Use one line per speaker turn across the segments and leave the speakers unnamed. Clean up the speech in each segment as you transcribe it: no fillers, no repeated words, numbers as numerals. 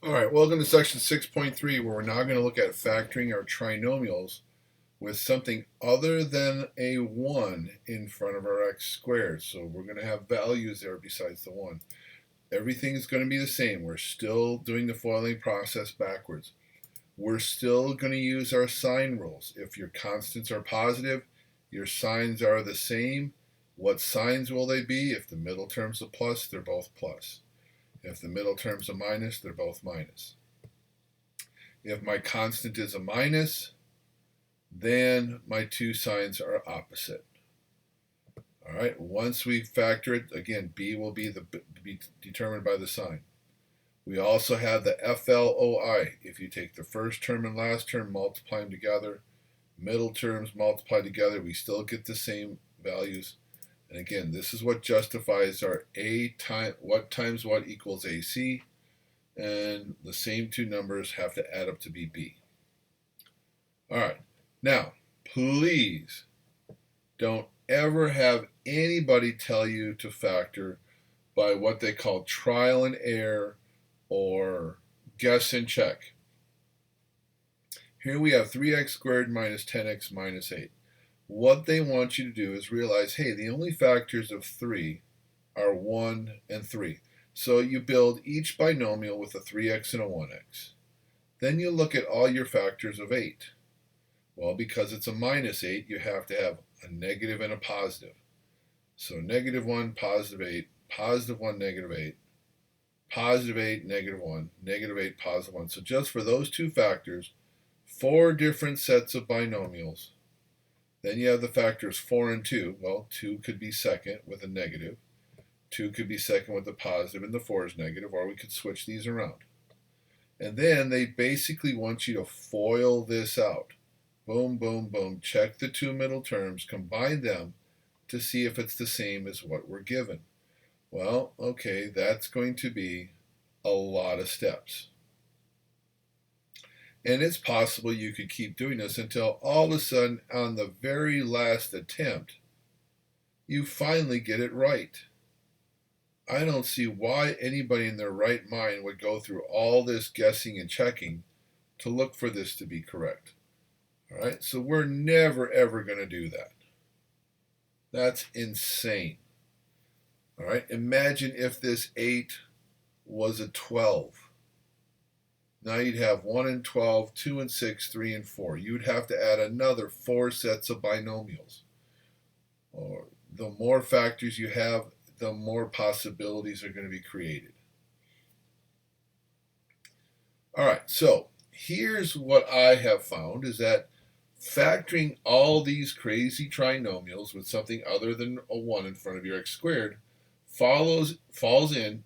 All right, welcome to section 6.3, where we're now going to look at factoring our trinomials with something other than a 1 in front of our x squared. So we're going to have values there besides the 1. Everything is going to be the same. We're still doing the FOILing process backwards. We're still going to use our sign rules. If your constants are positive, your signs are the same. What signs will they be? If the middle term's a plus, they're both plus. If the middle term's a minus, they're both minus. If my constant is a minus, then my two signs are opposite. All right, once we factor it, again, b will be determined by the sign. We also have the FLOI. If you take the first term and last term, multiply them together, middle terms multiply together, we still get the same values. And again, this is what justifies our what times what equals AC, and the same two numbers have to add up to be B. All right, now, please don't ever have anybody tell you to factor by what they call trial and error or guess and check. Here we have 3x squared minus 10x minus 8. What they want you to do is realize, hey, the only factors of 3 are 1 and 3. So you build each binomial with a 3x and a 1x. Then you look at all your factors of 8. Well, because it's a minus 8, you have to have a negative and a positive. So negative 1, positive 8, positive 1, negative 8, positive 8, negative 1, negative 8, positive 1. So just for those two factors, 4 different sets of binomials. Then you have the factors 4 and 2. Well, 2 could be second with a negative. 2 could be second with a positive, and the 4 is negative, or we could switch these around. And then they basically want you to FOIL this out. Boom, boom, boom. Check the two middle terms, combine them to see if it's the same as what we're given. Well, okay, that's going to be a lot of steps. And it's possible you could keep doing this until all of a sudden, on the very last attempt, you finally get it right. I don't see why anybody in their right mind would go through all this guessing and checking to look for this to be correct. All right, so we're never, ever going to do that. That's insane. All right, imagine if this 8 was a 12. Now you'd have 1 and 12, 2 and 6, 3 and 4. You'd have to add another 4 sets of binomials. Or the more factors you have, the more possibilities are going to be created. All right, so here's what I have found is that factoring all these crazy trinomials with something other than a 1 in front of your x squared falls in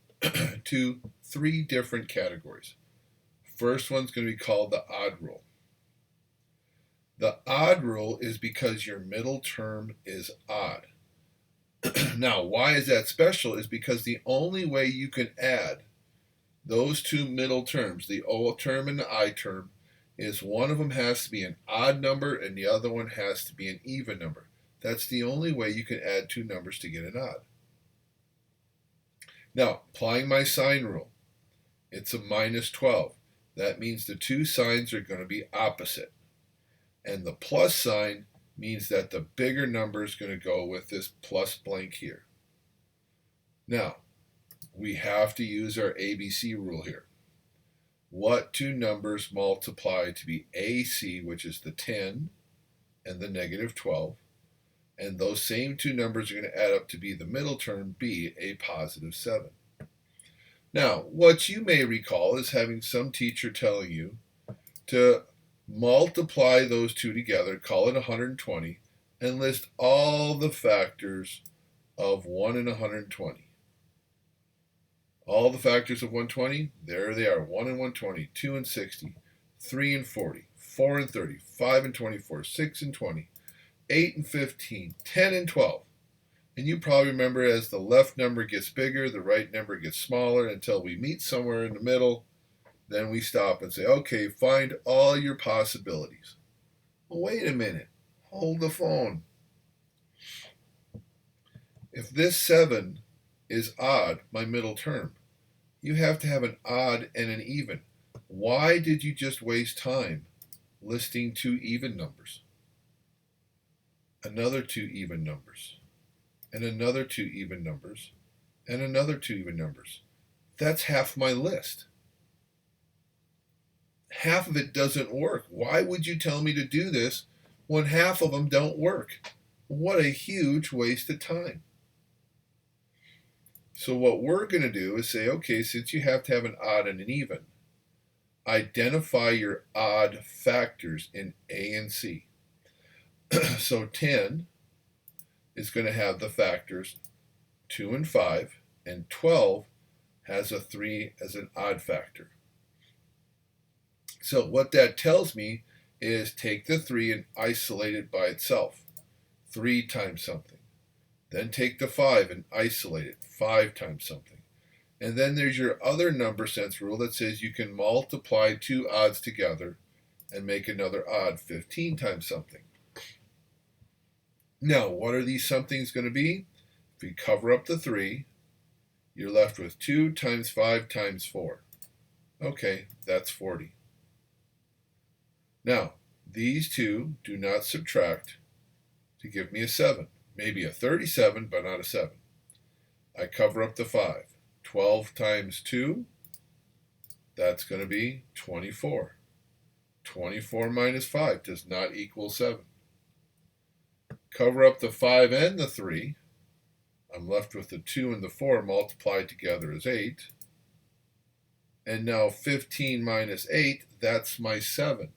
to 3 different categories. First one's going to be called the odd rule. The odd rule is because your middle term is odd. Now, why is that special? Is because the only way you can add those two middle terms, the O term and the I term, is one of them has to be an odd number and the other one has to be an even number. That's the only way you can add two numbers to get an odd. Now, applying my sign rule, it's a minus 12. That means the two signs are going to be opposite. And the plus sign means that the bigger number is going to go with this plus blank here. Now, we have to use our ABC rule here. What two numbers multiply to be AC, which is the 10 and the negative 12, and those same two numbers are going to add up to be the middle term, B, a positive 7. Now, what you may recall is having some teacher telling you to multiply those two together, call it 120, and list all the factors of 1 and 120. All the factors of 120, there they are, 1 and 120, 2 and 60, 3 and 40, 4 and 30, 5 and 24, 6 and 20, 8 and 15, 10 and 12. And you probably remember as the left number gets bigger, the right number gets smaller until we meet somewhere in the middle. Then we stop and say, okay, find all your possibilities. Well, wait a minute. Hold the phone. If this 7 is odd, my middle term, you have to have an odd and an even. Why did you just waste time listing two even numbers? Another two even numbers, and another two even numbers, and another two even numbers. That's half my list. Half of it doesn't work. Why would you tell me to do this when half of them don't work? What a huge waste of time. So what we're going to do is say, okay, since you have to have an odd and an even, identify your odd factors in A and C. So 10 is going to have the factors 2 and 5, and 12 has a 3 as an odd factor. So what that tells me is take the 3 and isolate it by itself. 3 times something. Then take the 5 and isolate it. 5 times something. And then there's your other number sense rule that says you can multiply two odds together and make another odd 15 times something. Now, what are these somethings going to be? If we cover up the 3, you're left with 2 times 5 times 4. Okay, that's 40. Now, these two do not subtract to give me a 7. Maybe a 37, but not a 7. I cover up the 5. 12 times 2, that's going to be 24. 24 minus 5 does not equal 7. Cover up the 5 and the 3. I'm left with the 2 and the 4 multiplied together as 8. And now 15 minus 8, that's my 7.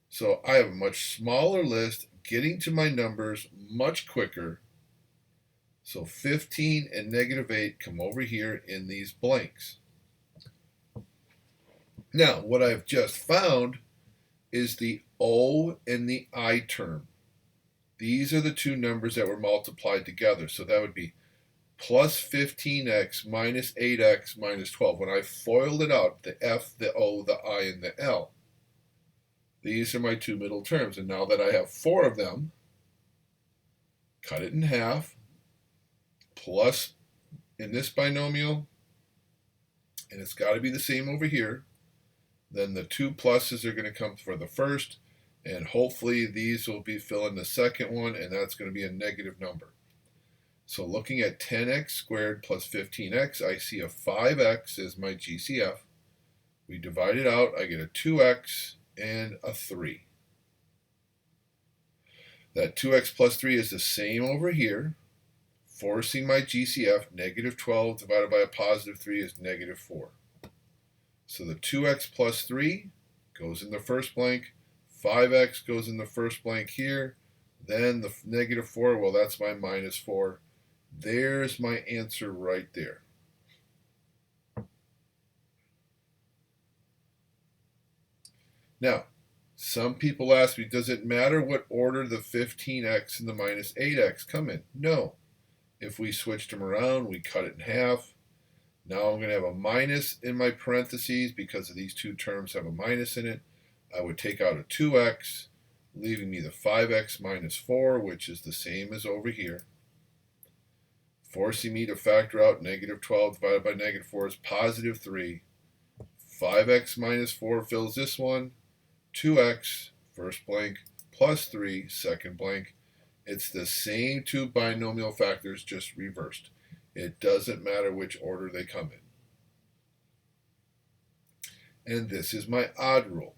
So I have a much smaller list, getting to my numbers much quicker. So 15 and negative 8 come over here in these blanks. Now, what I've just found is the O and the I term. These are the two numbers that were multiplied together. So that would be plus 15x minus 8x minus 12. When I FOILed it out, the F, the O, the I, and the L. These are my two middle terms. And now that I have 4 of them, cut it in half, plus in this binomial, and it's got to be the same over here, then the 2 pluses are going to come for the first, and hopefully these will be fill in the second one, and that's going to be a negative number. So looking at 10x squared plus 15x, I see a 5x as my GCF. We divide it out, I get a 2x and a 3. That 2x plus 3 is the same over here, forcing my GCF. Negative 12 divided by a positive 3 is negative 4. So the 2x plus 3 goes in the first blank, 5x goes in the first blank here, then the negative 4, well, that's my minus 4. There's my answer right there. Now, some people ask me, does it matter what order the 15x and the minus 8x come in? No. If we switched them around, we cut it in half. Now I'm going to have a minus in my parentheses because of these two terms have a minus in it. I would take out a 2x, leaving me the 5x minus 4, which is the same as over here. Forcing me to factor out negative 12 divided by negative 4 is positive 3. 5x minus 4 fills this one. 2x, first blank, plus 3, second blank. It's the same two binomial factors, just reversed. It doesn't matter which order they come in. And this is my odd rule.